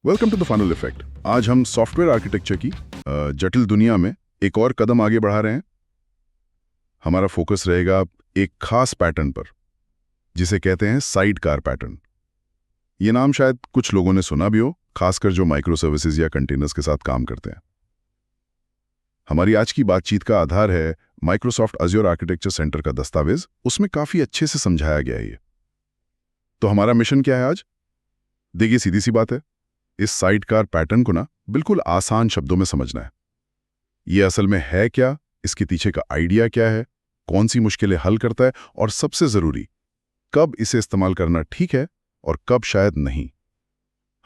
Welcome to the funnel effect. आज हम software architecture की जटिल दुनिया में एक और कदम आगे बढ़ा रहे हैं। हमारा फोकस रहेगा एक खास पैटर्न पर, जिसे कहते हैं साइड कार पैटर्न। ये नाम शायद कुछ लोगों ने सुना भी हो, खासकर जो माइक्रो सर्विसेज या कंटेनर्स के साथ काम करते हैं। हमारी आज की बातचीत का आधार है माइक्रोसॉफ्ट अज्योर आर्किटेक्चर सेंटर का दस्तावेज। उसमें काफी अच्छे से समझाया गया है ये। तो हमारा मिशन क्या है आज? देखिए, सीधी सी बात है, इस साइड कार पैटर्न को ना बिल्कुल आसान शब्दों में समझना है। ये असल में है क्या, इसके पीछे का आइडिया क्या है, कौन सी मुश्किलें हल करता है, और सबसे जरूरी, कब इसे इस्तेमाल करना ठीक है और कब शायद नहीं।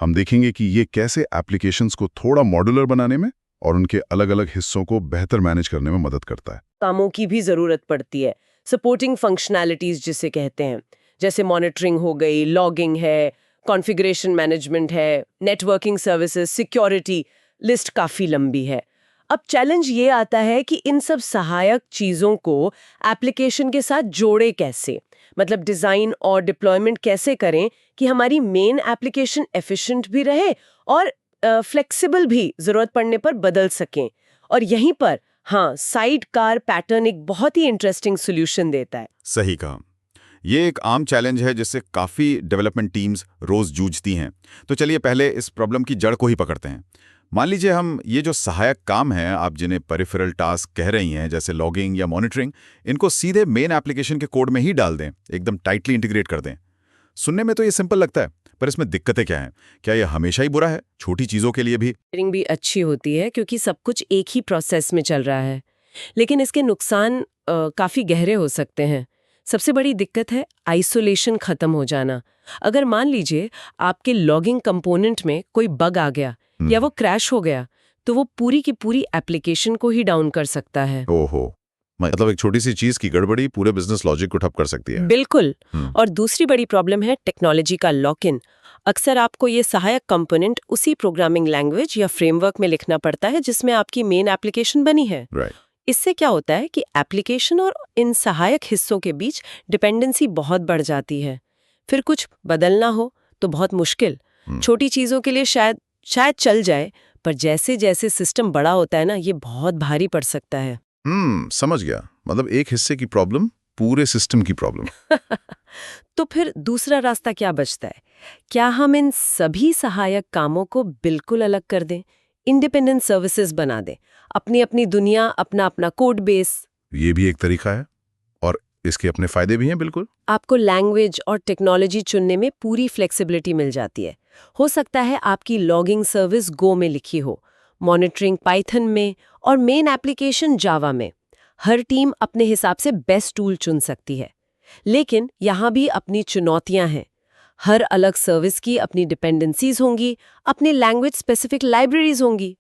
हम देखेंगे कि ये कैसे एप्लीकेशंस को थोड़ा मॉड्यूलर बनाने में और उनके अलग अलग हिस्सों को बेहतर मैनेज करने में मदद करता है। कामों की भी जरूरत पड़ती है, सपोर्टिंग फंक्शनैलिटीज जिसे कहते हैं, जैसे मॉनिटरिंग हो गई, लॉगिंग है, कॉन्फ़िगरेशन मैनेजमेंट है, नेटवर्किंग सर्विसेज, सिक्योरिटी। लिस्ट काफी लंबी है। अब चैलेंज ये आता है कि इन सब सहायक चीजों को एप्लीकेशन के साथ जोड़े कैसे, मतलब डिजाइन और डिप्लॉयमेंट कैसे करें कि हमारी मेन एप्लीकेशन एफिशिएंट भी रहे और फ्लेक्सिबल भी, जरूरत पड़ने पर बदल सकें। और यहीं पर हाँ, साइड कार पैटर्न एक बहुत ही इंटरेस्टिंग सॉल्यूशन देता है। सही कहा। ये एक आम चैलेंज है जिससे काफ़ी डेवलपमेंट टीम्स रोज़ जूझती हैं। तो चलिए पहले इस प्रॉब्लम की जड़ को ही पकड़ते हैं। मान लीजिए हम ये जो सहायक काम हैं, आप जिन्हें पेरिफेरल टास्क कह रही हैं, जैसे लॉगिंग या मॉनिटरिंग, इनको सीधे मेन एप्लीकेशन के कोड में ही डाल दें, एकदम टाइटली इंटीग्रेट कर दें। सुनने में तो ये सिंपल लगता है, पर इसमें दिक्कतें क्या हैं? क्या ये हमेशा ही बुरा है, छोटी चीज़ों के लिए भी? शेयरिंग भी अच्छी होती है क्योंकि सब कुछ एक ही प्रोसेस में चल रहा है, लेकिन इसके नुकसान काफी गहरे हो सकते हैं। सबसे बड़ी दिक्कत है आइसोलेशन खत्म हो जाना। अगर मान लीजिए आपके लॉगिंग कंपोनेंट में कोई बग आ गया या वो क्रैश हो गया, तो वो पूरी की पूरी एप्लीकेशन को ही डाउन कर सकता है। ओहो, मतलब एक छोटी सी चीज़ की गड़बड़ी पूरे बिजनेस लॉजिक को ठप कर सकती है। बिल्कुल। और दूसरी बड़ी प्रॉब्लम है टेक्नोलॉजी का लॉक इन। अक्सर आपको ये सहायक कंपोनेंट उसी प्रोग्रामिंग लैंग्वेज या फ्रेमवर्क में लिखना पड़ता है जिसमें आपकी मेन एप्लीकेशन बनी है। राइट। इससे क्या होता है कि एप्लीकेशन और इन सहायक हिस्सों के बीच डिपेंडेंसी बहुत बढ़ जाती है। फिर कुछ बदलना हो तो बहुत मुश्किल। छोटी चीजों के लिए शायद शायद चल जाए, पर जैसे जैसे सिस्टम बड़ा होता है ना, ये बहुत भारी पड़ सकता है। समझ गया। मतलब एक हिस्से की प्रॉब्लम पूरे सिस्टम की प्रॉब्लम। तो फिर दूसरा रास्ता क्या बचता है? क्या हम इन सभी सहायक कामों को बिल्कुल अलग कर दें, इंडिपेंडेंट सर्विसेज बना दें, अपनी अपनी दुनिया, अपना अपना कोड बेस? ये भी एक तरीका है और इसके अपने फायदे भी हैं। बिल्कुल। आपको लैंग्वेज और टेक्नोलॉजी चुनने में पूरी फ्लेक्सिबिलिटी मिल जाती है। हो सकता है आपकी लॉगिंग सर्विस गो में लिखी हो, मॉनिटरिंग पाइथन में और मेन एप्लीकेशन जावा में। हर टीम अपने हिसाब से बेस्ट टूल चुन सकती है। लेकिन यहाँ भी अपनी चुनौतियां हैं। हर अलग सर्विस की अपनी डिपेंडेंसीज होंगी, अपनी लैंग्वेज स्पेसिफिक लाइब्रेरीज होंगी,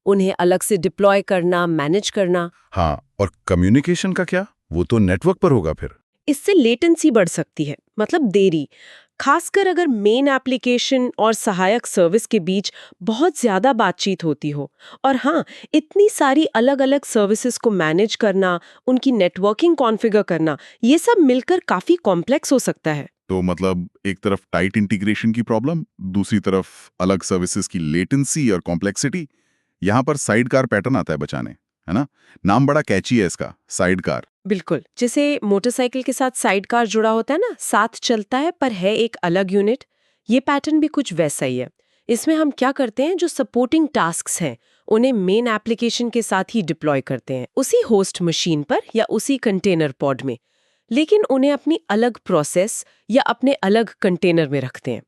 उन्हें अलग से डिप्लॉय करना, मैनेज करना। हाँ, और कम्युनिकेशन का क्या? वो तो नेटवर्क पर होगा फिर। इससे लेटेंसी बढ़ सकती है, मतलब देरी, खासकर अगर मेन एप्लीकेशन और सहायक सर्विस के बीच बहुत ज्यादा बातचीत होती हो। और हाँ, इतनी सारी अलग अलग सर्विसेज को मैनेज करना, उनकी नेटवर्किंग कॉन्फ़िगर करना, ये सब मिलकर काफी कॉम्प्लेक्स हो सकता है। तो मतलब एक तरफ टाइट इंटीग्रेशन की प्रॉब्लम, दूसरी तरफ अलग सर्विसेज की लेटेंसी और कॉम्प्लेक्सिटी। यहाँ पर साइड कार पैटर्न आता है बचाने, है ना? नाम बड़ा कैची है इसका, साइड कार। बिल्कुल, जैसे मोटरसाइकिल के साथ साइड कार जुड़ा होता है ना, साथ चलता है पर है एक अलग यूनिट। ये पैटर्न भी कुछ वैसा ही है। इसमें हम क्या करते हैं, जो सपोर्टिंग टास्क्स हैं उन्हें मेन एप्लीकेशन के साथ ही डिप्लॉय करते हैं, उसी होस्ट मशीन पर या उसी कंटेनर पॉड में, लेकिन उन्हें अपनी अलग प्रोसेस या अपने अलग कंटेनर में रखते हैं।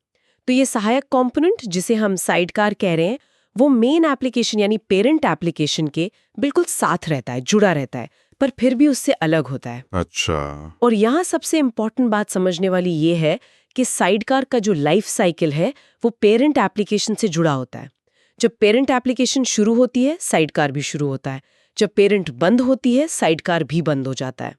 तो ये सहायक कंपोनेंट जिसे हम साइड कार कह रहे हैं, वो मेन एप्लीकेशन यानी पेरेंट एप्लीकेशन के बिल्कुल साथ रहता है, जुड़ा रहता है, पर फिर भी उससे अलग होता है। अच्छा। और यहाँ सबसे इम्पोर्टेंट बात समझने वाली ये है कि साइडकार का जो लाइफ साइकिल है वो पेरेंट एप्लीकेशन से जुड़ा होता है। जब पेरेंट एप्लीकेशन शुरू होती है, साइडकार भी शुरू होता है। जब पेरेंट बंद होती है, साइडकार भी बंद हो जाता है।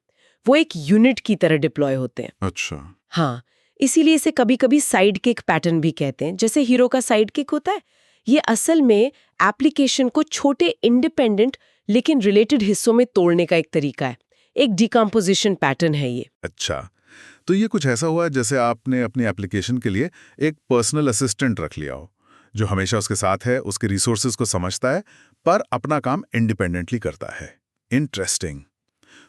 वो एक यूनिट की तरह डिप्लॉय होते हैं। अच्छा। हाँ, इसीलिए इसे कभी-कभी साइड किक पैटर्न भी कहते हैं। जैसे हीरो का साइड किक होता है, ये असल में एप्लीकेशन को छोटे इंडिपेंडेंट लेकिन रिलेटेड हिस्सों में तोड़ने का एक तरीका है। एक डिकम्पोजिशन पैटर्न है ये। अच्छा, तो ये कुछ ऐसा हुआ जैसे आपने अपनी एप्लीकेशन के लिए एक पर्सनल असिस्टेंट रख लिया हो, जो हमेशा उसके साथ है, उसके रिसोर्सेज को समझता है, पर अपना काम इंडिपेंडेंटली करता है। इंटरेस्टिंग।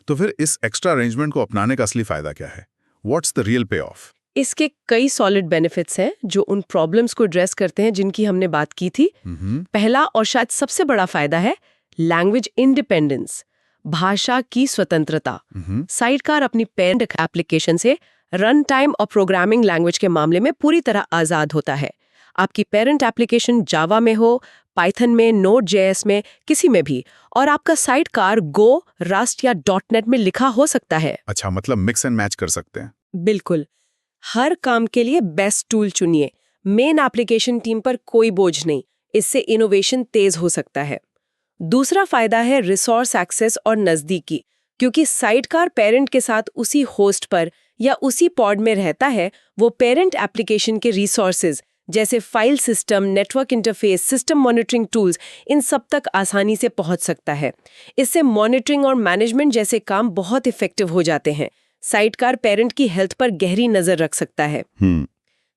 तो फिर इस एक्स्ट्रा अरेंजमेंट को अपनाने का असली फायदा क्या है? व्हाट्स द रियल पे ऑफ? इसके कई सॉलिड बेनिफिट्स हैं जो उन प्रॉब्लम्स को एड्रेस करते हैं जिनकी हमने बात की थी। पहला और शायद सबसे बड़ा फायदा है लैंग्वेज इंडिपेंडेंस, भाषा की स्वतंत्रता। साइडकार अपनी पेरेंट एप्लीकेशन से रन टाइम और प्रोग्रामिंग लैंग्वेज के मामले में पूरी तरह आजाद होता है। आपकी पेरेंट एप्लीकेशन जावा में हो, पाइथन में, नोड.जेएस में, किसी में भी, और आपका साइडकार गो, रस्ट या .NET में लिखा हो सकता है। अच्छा, मतलब मिक्स एंड मैच कर सकते हैं। बिल्कुल। हर काम के लिए बेस्ट टूल चुनिए। मेन एप्लीकेशन टीम पर कोई बोझ नहीं, इससे इनोवेशन तेज हो सकता है। दूसरा फायदा है रिसोर्स एक्सेस और नजदीकी, क्योंकि साइडकार पेरेंट के साथ उसी होस्ट पर या उसी पॉड में रहता है, वो पेरेंट एप्लीकेशन के रिसोर्सेज जैसे file system, network interface, system monitoring tools, इन सब तक आसानी से पहुंच सकता है। इससे मॉनिटरिंग और मैनेजमेंट जैसे काम बहुत इफेक्टिव हो जाते हैं। साइडकार पेरेंट की हेल्थ पर गहरी नजर रख सकता है।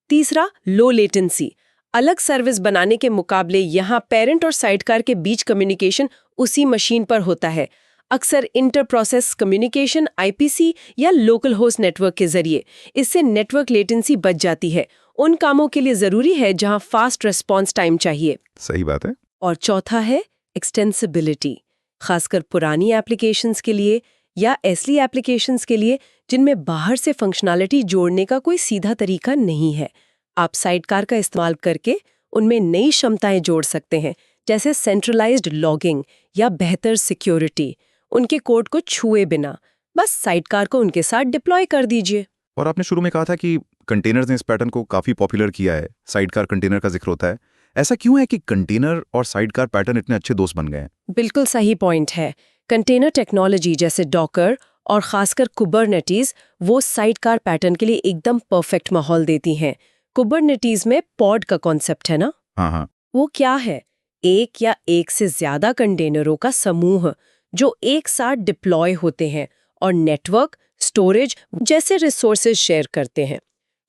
तीसरा, लो लेटेंसी। अलग सर्विस बनाने के मुकाबले यहाँ पेरेंट और साइडकार के बीच कम्युनिकेशन उसी मशीन पर होता है, अक्सर इंटर प्रोसेस कम्युनिकेशन IPC या लोकल होस्ट नेटवर्क के जरिए। इससे नेटवर्क लेटेंसी बच जाती है। उन कामों के लिए जरूरी है जहां फास्ट रिस्पॉन्स टाइम चाहिए। सही बात है। और चौथा है एक्सटेंसिबिलिटी, खासकर पुरानी एप्लीकेशंस के लिए या ऐसी एप्लीकेशंस के लिए जिनमें बाहर से फंक्शनैलिटी जोड़ने का कोई सीधा तरीका नहीं है। आप साइडकार का इस्तेमाल करके उनमें नई क्षमताएं जोड़ सकते हैं, जैसे सेंट्रलाइज्ड लॉगिंग या बेहतर सिक्योरिटी। उनके कोड को छुए बिना बस साइडकार को उनके साथ डिप्लॉय कर दीजिए। और आपने शुरू में कहा था कि कंटेनर्स ने इस पैटर्न को काफी पॉपुलर किया है, साइडकार कंटेनर का जिक्र होता है। ऐसा क्यों है कि कंटेनर और साइडकार पैटर्न इतने अच्छे दोस्त बन गए हैं? बिल्कुल सही पॉइंट है। कंटेनर टेक्नोलॉजी जैसे डॉकर और खासकर कुबरनेटीज वो साइडकार पैटर्न के लिए एकदम परफेक्ट माहौल देती हैं। कुबरनेटीज में पॉड का कॉन्सेप्ट है ना? हाँ। वो क्या है? एक या एक से ज्यादा कंटेनरों का समूह जो एक साथ डिप्लॉय होते हैं और नेटवर्क, स्टोरेज जैसे रिसोर्सेज शेयर करते हैं।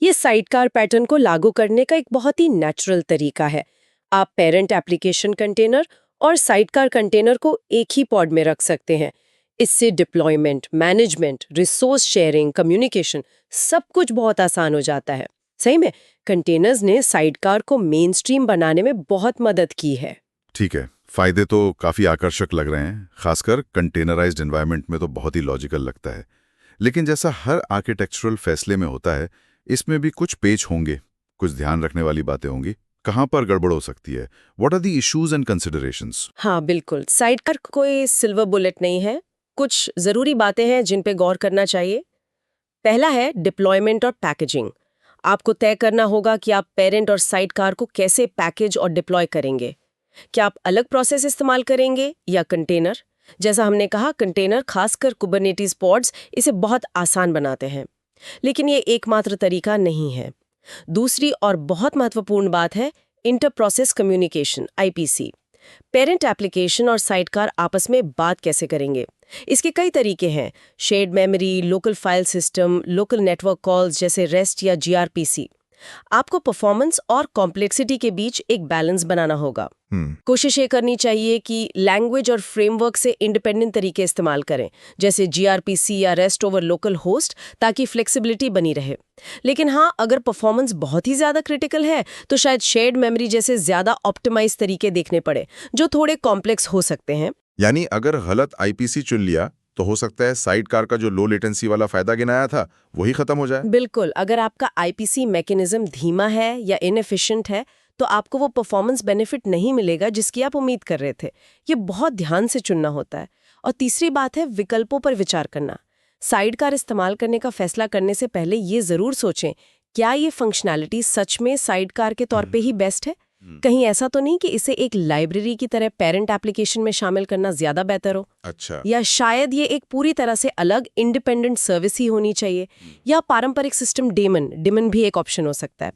ये साइडकार पैटर्न को लागू करने का एक बहुत ही नेचुरल तरीका है। आप पेरेंट एप्लीकेशन कंटेनर और साइडकार कंटेनर को एक ही पॉड में रख सकते हैं। इससे deployment, management, resource sharing, communication सब कुछ बहुत आसान हो जाता है। सही में कंटेनर्स ने साइडकार को मेन स्ट्रीम बनाने में बहुत मदद की है। ठीक है, फायदे तो काफी आकर्षक लग रहे हैं, खासकर कंटेनराइज्ड एनवायरनमेंट में तो बहुत ही लॉजिकल लगता है। लेकिन जैसा हर आर्किटेक्चरल फैसले में होता है, इसमें भी कुछ पेच होंगे, कुछ ध्यान रखने वाली बातें होंगी। कहाँ पर गड़बड़ हो सकती है? What are the issues and considerations? हाँ बिल्कुल, साइडकार कोई सिल्वर बुलेट नहीं है। कुछ जरूरी बातें हैं जिन पे गौर करना चाहिए। पहला है डिप्लॉयमेंट और पैकेजिंग। आपको तय करना होगा कि आप पेरेंट और साइडकार को कैसे पैकेज और डिप्लॉय करेंगे। क्या आप अलग प्रोसेस इस्तेमाल करेंगे या कंटेनर? जैसा हमने कहा, कंटेनर खासकर कुबरनेटीज पॉड्स इसे बहुत आसान बनाते हैं, लेकिन ये एकमात्र तरीका नहीं है। दूसरी और बहुत महत्वपूर्ण बात है inter process communication IPC। Parent application और साइडकार आपस में बात कैसे करेंगे? इसके कई तरीके हैं। Shared memory, local file system, local network calls जैसे REST या gRPC। आपको परफॉर्मेंस और कॉम्प्लेक्सिटी के बीच एक बैलेंस बनाना होगा। कोशिश ये करनी चाहिए कि लैंग्वेज और फ्रेमवर्क से इंडिपेंडेंट तरीके इस्तेमाल करें, जैसे gRPC या REST ओवर लोकल होस्ट, ताकि फ्लेक्सिबिलिटी बनी रहे। लेकिन हाँ, अगर परफॉर्मेंस बहुत ही ज्यादा क्रिटिकल है तो शायद शेयर्ड मेमोरी जैसे ज्यादा ऑप्टिमाइज तरीके देखने पड़े, जो थोड़े कॉम्प्लेक्स हो सकते हैं। यानी अगर गलत IPC चुन लिया तो हो सकता है साइडकार का जो लो लेटेंसी वाला फायदा गिनाया था वही खत्म हो जाए। बिल्कुल, अगर आपका IPC मैकेनिज्म धीमा है या इनएफिशिएंट है तो आपको वो परफॉर्मेंस बेनिफिट नहीं मिलेगा जिसकी आप उम्मीद कर रहे थे। ये बहुत ध्यान से चुनना होता है। और तीसरी बात है विकल्पों पर विचार करना। साइडकार इस्तेमाल करने का फैसला करने से पहले ये जरूर सोचें, क्या ये फंक्शनैलिटी सच में साइडकार के तौर पे ही बेस्ट है? कहीं ऐसा तो नहीं कि इसे एक लाइब्रेरी की तरह पेरेंट एप्लीकेशन में शामिल करना ज्यादा बेहतर हो? अच्छा। या शायद ये एक पूरी तरह से अलग इंडिपेंडेंट सर्विस ही होनी चाहिए? या पारंपरिक सिस्टम डेमन भी एक ऑप्शन हो सकता है।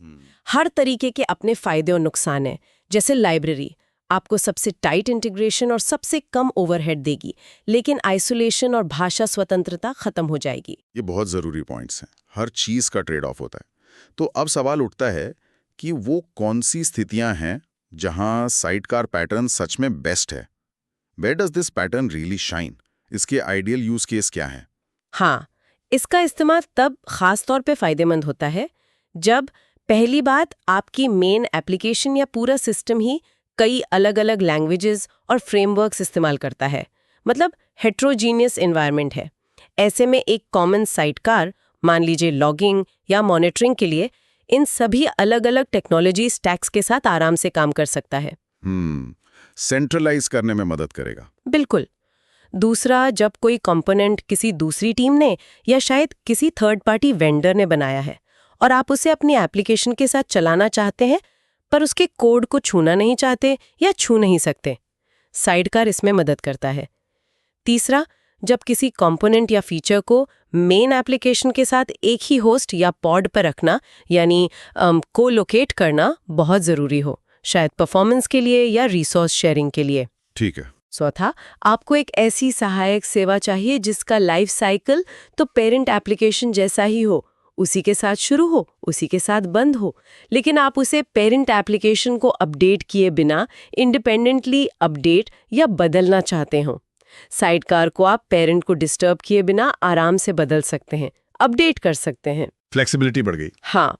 हर तरीके के अपने फायदे और नुकसान हैं। जैसे लाइब्रेरी आपको सबसे टाइट इंटीग्रेशन और सबसे कम ओवरहेड देगी, लेकिन आइसोलेशन और भाषा स्वतंत्रता खत्म हो जाएगी। ये बहुत जरूरी पॉइंट्स हैं। हर चीज का ट्रेड ऑफ होता है। तो अब सवाल उठता है कि वो कौन सी स्थितियां हैं जहां साइडकार पैटर्न सच में बेस्ट है। Where does this pattern really shine? इसके आइडियल यूज केस क्या है? हाँ, इसका इस्तेमाल तब खास तौर पे फायदेमंद होता है जब पहली बात आपकी मेन एप्लीकेशन या पूरा सिस्टम ही कई अलग-अलग लैंग्वेजेस और फ्रेमवर्क्स इस्तेमाल करता है, मतलब हेट्रोजीनियस एनवायरनमेंट है। ऐसे में एक कॉमन साइडकार, मान लीजिए लॉगिंग या मॉनिटरिंग के लिए, इन सभी अलग-अलग टेक्नोलॉजी स्टैक्स के साथ आराम से काम कर सकता है। सेंट्रलाइज करने में मदद करेगा। बिल्कुल। दूसरा, जब कोई कंपोनेंट किसी दूसरी टीम ने या शायद किसी थर्ड पार्टी वेंडर ने बनाया है और आप उसे अपनी एप्लीकेशन के साथ चलाना चाहते हैं पर उसके कोड को छूना नहीं चाहते या छू नहीं सकते, साइडकार इसमें मदद करता है। तीसरा, जब किसी कंपोनेंट या फीचर को मेन एप्लीकेशन के साथ एक ही होस्ट या पॉड पर रखना यानी को-लोकेट करना बहुत ज़रूरी हो, शायद परफॉर्मेंस के लिए या रिसोर्स शेयरिंग के लिए। ठीक है। चौथा, आपको एक ऐसी सहायक सेवा चाहिए जिसका लाइफ साइकिल तो पेरेंट एप्लीकेशन जैसा ही हो, उसी के साथ शुरू हो, उसी के साथ बंद हो, लेकिन आप उसे पेरेंट एप्लीकेशन को अपडेट किए बिना इंडिपेंडेंटली अपडेट या बदलना चाहते हो। साइडकार को आप पेरेंट को डिस्टर्ब किए बिना आराम से बदल सकते हैं, अपडेट कर सकते हैं। फ्लेक्सिबिलिटी बढ़ गई। हाँ,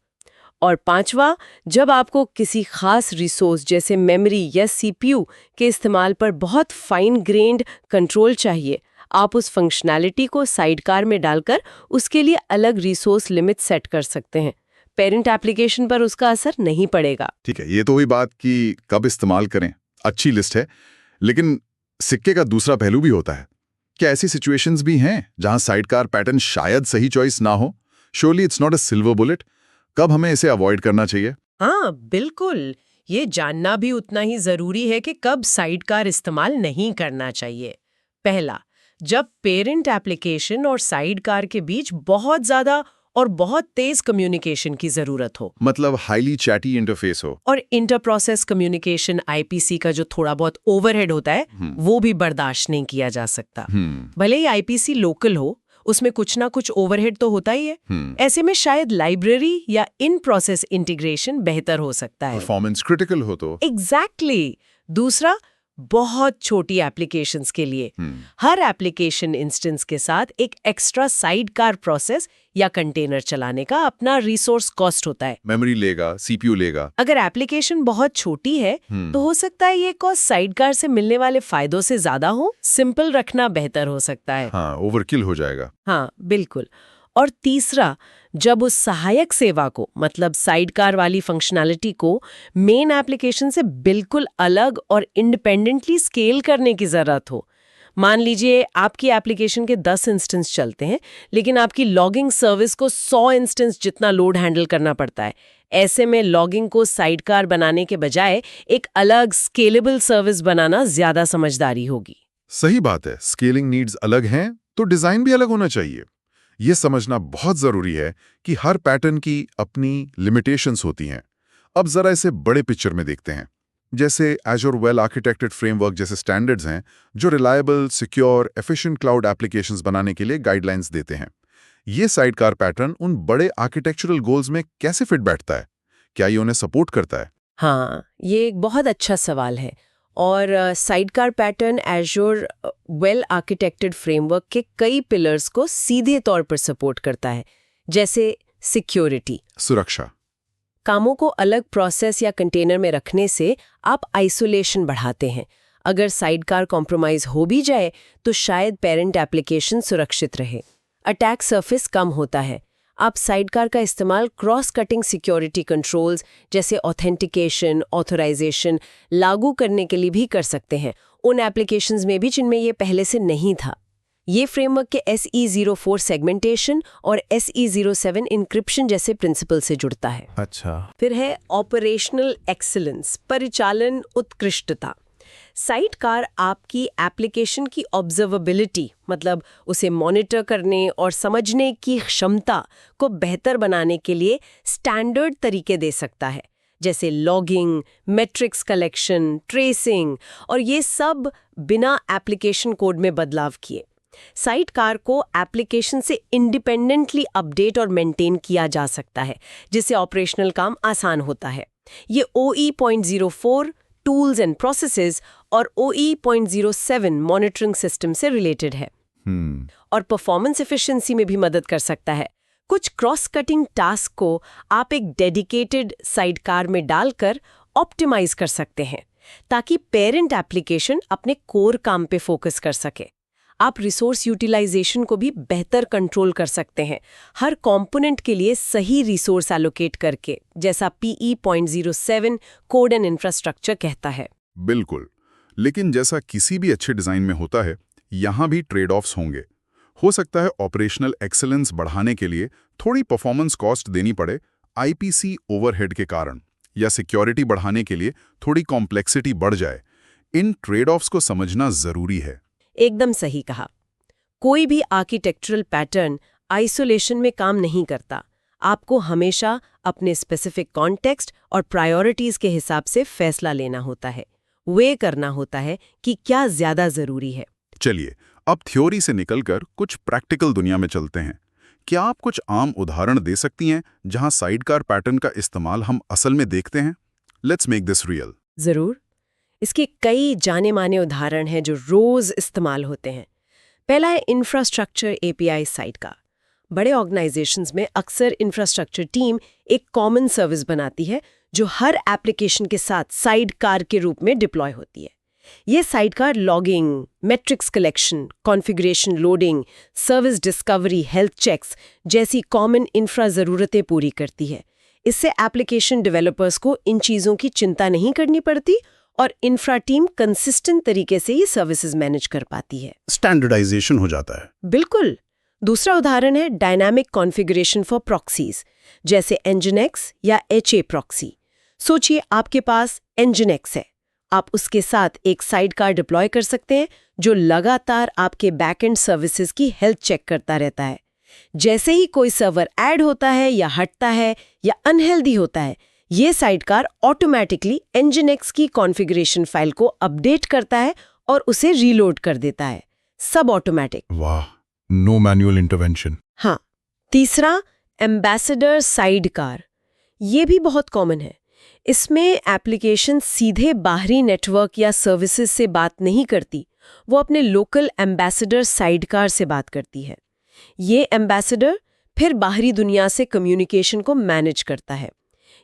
और पांचवा, जब आपको किसी खास रिसोर्स जैसे मेमोरी या सीपीयू के इस्तेमाल पर बहुत फाइन ग्रेन्ड कंट्रोल चाहिए, आप उस फंक्शनैलिटी को साइडकार में डालकर उसके लिए अलग रिसोर्स लिमिट सेट कर सकते हैं। पेरेंट एप्लीकेशन पर उसका असर नहीं पड़ेगा। ठीक है, ये तो हुई बात कि कब इस्तेमाल करें। अच्छी लिस्ट है, लेकिन सिक्के का दूसरा पहलू भी होता है। क्या ऐसी सिचुएशंस भी हैं जहां साइडकार पैटर्न शायद सही चॉइस ना हो? Surely it's not a silver bullet. कब हमें इसे अवॉइड करना चाहिए? हाँ, बिल्कुल। ये जानना भी उतना ही जरूरी है कि कब साइडकार इस्तेमाल नहीं करना चाहिए। पहला, जब पेरेंट एप्लीकेशन और साइडकार के बीच बहुत ज्यादा और बहुत तेज कम्युनिकेशन की जरूरत हो, मतलब हाईली चैटी इंटरफेस हो। और इंटर प्रोसेस कम्युनिकेशन आईपीसी का जो थोड़ा बहुत ओवरहेड होता है वो भी बर्दाश्त नहीं किया जा सकता। भले ही आईपीसी लोकल हो, उसमें कुछ ना कुछ ओवरहेड तो होता ही है। ऐसे में शायद लाइब्रेरी या इन प्रोसेस इंटीग्रेशन बेहतर हो सकता है। परफॉर्मेंस क्रिटिकल हो तो। एग्जैक्टली। दूसरा, बहुत छोटी एप्लीकेशंस के लिए हर एप्लीकेशन इंस्टेंस के साथ एक एक्स्ट्रा साइडकार प्रोसेस या कंटेनर चलाने का अपना रिसोर्स कॉस्ट होता है। मेमोरी लेगा, सीपीयू लेगा। अगर एप्लीकेशन बहुत छोटी है तो हो सकता है ये कॉस्ट साइडकार से मिलने वाले फायदों से ज्यादा हो। सिंपल रखना बेहतर हो सकता है। हाँ, ओवरकिल हो जाएगा। हाँ, बिल्कुल। और तीसरा, जब उस सहायक सेवा को, मतलब साइडकार वाली फंक्शनैलिटी को मेन एप्लीकेशन से बिल्कुल अलग और इंडिपेंडेंटली स्केल करने की जरूरत हो। मान लीजिए आपकी एप्लीकेशन के 10 इंस्टेंस चलते हैं, लेकिन आपकी लॉगिंग सर्विस को 100 इंस्टेंस जितना लोड हैंडल करना पड़ता है। ऐसे में लॉगिंग को साइडकार बनाने के बजाय एक अलग स्केलेबल सर्विस बनाना ज्यादा समझदारी होगी। सही बात है। स्केलिंग नीड्स अलग हैं तो डिजाइन भी अलग होना चाहिए। ये समझना बहुत जरूरी है कि हर पैटर्न की अपनी लिमिटेशंस होती हैं। अब जरा इसे बड़े पिक्चर में देखते हैं। जैसे एज़्योर वेल आर्किटेक्टेड फ्रेमवर्क जैसे स्टैंडर्ड्स हैं जो reliable, secure, efficient cloud applications बनाने के लिए गाइडलाइंस देते हैं। ये साइडकार पैटर्न उन बड़े आर्किटेक्चरल गोल्स में कैसे फिट बैठता है? क्या ये उन्हें सपोर्ट करता है? हाँ, ये एक बहुत अच्छा सवाल है। और sidecar pattern Azure well architected framework के कई पिलर्स को सीधे तौर पर सपोर्ट करता है, जैसे सिक्योरिटी, सुरक्षा। कामों को अलग प्रोसेस या कंटेनर में रखने से आप आइसोलेशन बढ़ाते हैं। अगर साइडकार कॉम्प्रोमाइज हो भी जाए तो शायद पेरेंट एप्लीकेशन सुरक्षित रहे। अटैक सरफेस कम होता है। आप साइडकार का इस्तेमाल क्रॉस कटिंग सिक्योरिटी कंट्रोल्स जैसे ऑथेंटिकेशन, ऑथराइजेशन लागू करने के लिए भी कर सकते हैं, उन एप्लीकेशंस में भी जिनमें ये पहले से नहीं था। ये फ्रेमवर्क के SE04 सेगमेंटेशन और SE07 इंक्रिप्शन जैसे प्रिंसिपल से जुड़ता है। अच्छा। फिर है ऑपरेशनल एक्सीलेंस, परिचालन उत्कृष्टता। साइडकार आपकी एप्लीकेशन की ऑब्जर्वेबिलिटी, मतलब उसे मॉनिटर करने और समझने की क्षमता को बेहतर बनाने के लिए स्टैंडर्ड तरीके दे सकता है, जैसे लॉगिंग, मेट्रिक्स कलेक्शन, ट्रेसिंग, और ये सब बिना एप्लीकेशन कोड में बदलाव किए। साइडकार को एप्लीकेशन से इंडिपेंडेंटली अपडेट और मेंटेन किया जा सकता है, जिससे ऑपरेशनल काम आसान होता है। ये OE.04 टूल्स एंड प्रोसेसेस और OE.07 मॉनिटरिंग सिस्टम से रिलेटेड है और परफॉर्मेंस एफिशिएंसी में भी मदद कर सकता है। कुछ क्रॉस कटिंग टास्क को आप एक डेडिकेटेड साइडकार में डालकर ऑप्टिमाइज कर सकते हैं ताकि पेरेंट एप्लीकेशन अपने कोर काम पे फोकस कर सके। आप रिसोर्स यूटिलाइजेशन को भी बेहतर कंट्रोल कर सकते हैं, हर कंपोनेंट के लिए सही रिसोर्स एलोकेट करके, जैसा PE.07 कोड एंड इंफ्रास्ट्रक्चर कहता है। बिल्कुल, लेकिन जैसा किसी भी अच्छे डिजाइन में होता है, यहाँ भी ट्रेड ऑफ्स होंगे। हो सकता है ऑपरेशनल एक्सेलेंस बढ़ाने के लिए थोड़ी परफॉर्मेंस कॉस्ट देनी पड़े IPC ओवरहेड के कारण, या सिक्योरिटी बढ़ाने के लिए थोड़ी कॉम्प्लेक्सिटी बढ़ जाए। इन ट्रेड ऑफ्स को समझना जरूरी है। एकदम सही कहा। कोई भी आर्किटेक्चरल पैटर्न आइसोलेशन में काम नहीं करता। आपको हमेशा अपने स्पेसिफिक कॉन्टेक्स्ट और प्रायोरिटीज के हिसाब से फैसला लेना होता है, वे करना होता है कि क्या ज्यादा जरूरी है। चलिए, अब थ्योरी से निकलकर कुछ प्रैक्टिकल दुनिया में चलते हैं। क्या आप कुछ आम उदाहरण दे सकती हैं जहां साइडकार पैटर्न का इस्तेमाल हम असल में देखते हैं? Let's make this real. जरूर, इसके कई जाने माने उदाहरण हैं जो रोज इस्तेमाल होते हैं। पहला है इंफ्रास्ट्रक्चर API साइडकार। बड़े ऑर्गेनाइजेशंस में अक्सर इंफ्रास्ट्रक्चर टीम एक कॉमन सर्विस बनाती है जो हर एप्लीकेशन के साथ साइडकार के रूप में डिप्लॉय होती है। ये sidecar logging, metrics collection, configuration loading, service discovery, health checks जैसी कॉमन इंफ्रा ज़रूरतें पूरी करती है। इससे एप्लीकेशन डेवलपर्स को इन चीज़ों की चिंता नहीं करनी पड़ती और इंफ्रा टीम कंसिस्टेंट तरीके से ये सर्विसेज मैनेज कर पाती है। स्टैंडर्डाइजेशन हो जाता है। बिल्कुल। दूसरा उदाहरण है डायनामिक कॉन्फ़िगरेशन फॉर प्रॉक्सीज, जैसे Nginx या HA प्रॉक्सी। सोचिए आपके पास Nginx है, आप उसके साथ एक साइडकार डिप्लॉय कर सकते हैं जो लगातार आपके बैकएंड सर्विसेज की हेल्थ चेक करता रहता है। जैसे ही कोई सर्वर ऐड होता है या हटता है या अनहेल्दी होता है, ये साइडकार ऑटोमेटिकली Nginx की कॉन्फ़िगरेशन फाइल को अपडेट करता है और उसे रीलोड कर देता है, सब ऑटोमेटिक। वाह, नो मैनुअल इंटरवेंशन। हाँ। तीसरा, एम्बेसडर साइडकार। ये भी बहुत कॉमन है। इसमें एप्लीकेशन सीधे बाहरी नेटवर्क या सर्विसेज से बात नहीं करती, वो अपने लोकल एम्बेसडर साइडकार से बात करती है। ये एम्बेसडर फिर बाहरी दुनिया से कम्युनिकेशन को मैनेज करता है।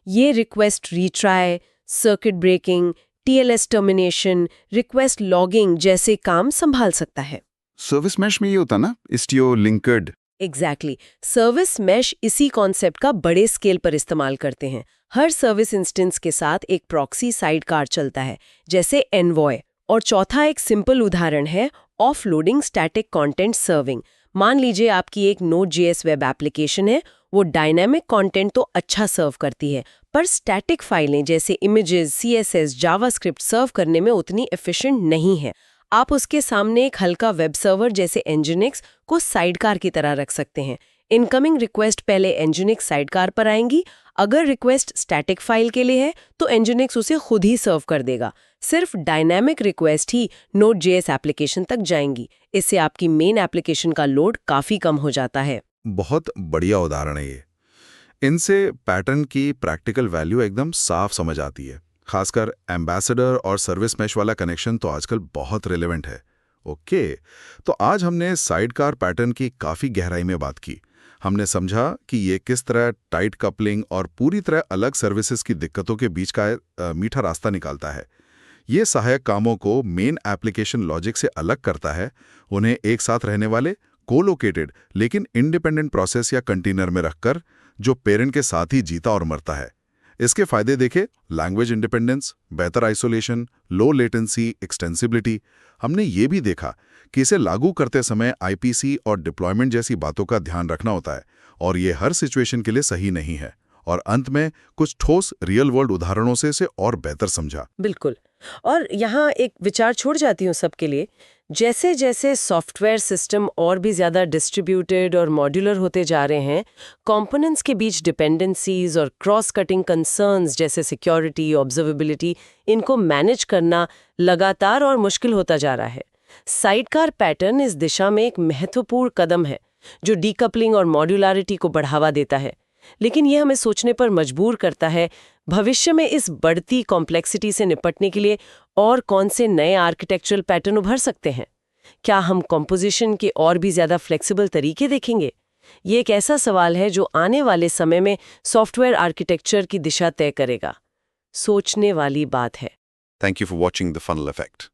ये request retry, circuit breaking, TLS termination, request logging जैसे काम संभाल सकता है। सर्विस मैश में ये होता ना, इस्टियो लिंक्ड। एग्जैक्टली। सर्विस मैश इसी कॉन्सेप्ट का बड़े स्केल पर इस्तेमाल करते हैं। हर सर्विस इंस्टेंस के साथ एक प्रॉक्सी साइडकार चलता है, जैसे एनवॉय। और चौथा एक सिंपल उदाहरण है ऑफलोडिंग स्टैटिक कंटेंट सर्विंग। मान लीजिए आपकी एक Node.js वेब एप्लीकेशन है, वो डायनामिक कंटेंट तो अच्छा सर्व करती है, पर स्टैटिक फाइलें जैसे इमेजेस, CSS, जावास्क्रिप्ट सर्व करने में उतनी एफिशिएंट नहीं है। आप उसके सामने एक हल्का वेब सर्वर जैसे Nginx को साइडकार की तरह रख सकते हैं। इनकमिंग रिक्वेस्ट पहले Nginx साइडकार पर आएंगी। अगर रिक्वेस्ट स्टैटिक फाइल के लिए है तो Nginx उसे खुद ही सर्व कर देगा। सिर्फ डायनामिक रिक्वेस्ट ही Node.js एप्लीकेशन तक जाएंगी। इससे आपकी मेन एप्लीकेशन का लोड काफ़ी कम हो जाता है। बहुत बढ़िया उदाहरण है ये। इनसे पैटर्न की प्रैक्टिकल वैल्यू एकदम साफ समझ आती है। खासकर एम्बेसडर और सर्विस मैश वाला कनेक्शन तो आजकल बहुत रिलेवेंट है। ओके, तो आज हमने साइडकार पैटर्न की काफ़ी गहराई में बात की। हमने समझा कि ये किस तरह टाइट कपलिंग और पूरी तरह अलग सर्विसेज की दिक्कतों के बीच का मीठा रास्ता निकालता है। ये सहायक कामों को मेन एप्लीकेशन लॉजिक से अलग करता है, उन्हें एक साथ रहने वाले कोलोकेटेड लेकिन इंडिपेंडेंट प्रोसेस या कंटेनर में रखकर, जो पेरेंट के साथ ही जीता और मरता है। इसके फायदे देखे, लैंग्वेज इंडिपेंडेंस, बेहतर आइसोलेशन, लो लेटेंसी, एक्सटेंसिबिलिटी। हमने ये भी देखा कि इसे लागू करते समय IPC और डिप्लॉयमेंट जैसी बातों का ध्यान रखना होता है और ये हर सिचुएशन के लिए सही नहीं है। और अंत में कुछ ठोस रियल वर्ल्ड उदाहरणों से इसे और बेहतर समझा। बिल्कुल। और यहाँ एक विचार छोड़ जाती हूँ सबके लिए। जैसे जैसे सॉफ्टवेयर सिस्टम और भी ज़्यादा डिस्ट्रीब्यूटेड और मॉड्यूलर होते जा रहे हैं, कंपोनेंट्स के बीच डिपेंडेंसीज और क्रॉस कटिंग कंसर्न्स जैसे सिक्योरिटी, ऑब्जर्वेबिलिटी, इनको मैनेज करना लगातार और मुश्किल होता जा रहा है। साइडकार पैटर्न इस दिशा में एक महत्वपूर्ण कदम है जो डीकपलिंग और मॉड्यूलरिटी को बढ़ावा देता है। लेकिन यह हमें सोचने पर मजबूर करता है, भविष्य में इस बढ़ती कॉम्प्लेक्सिटी से निपटने के लिए और कौन से नए आर्किटेक्चरल पैटर्न उभर सकते हैं? क्या हम कॉम्पोजिशन के और भी ज्यादा फ्लेक्सिबल तरीके देखेंगे? ये एक ऐसा सवाल है जो आने वाले समय में सॉफ्टवेयर आर्किटेक्चर की दिशा तय करेगा। सोचने वाली बात है। Thank you for watching The Funnel Effect.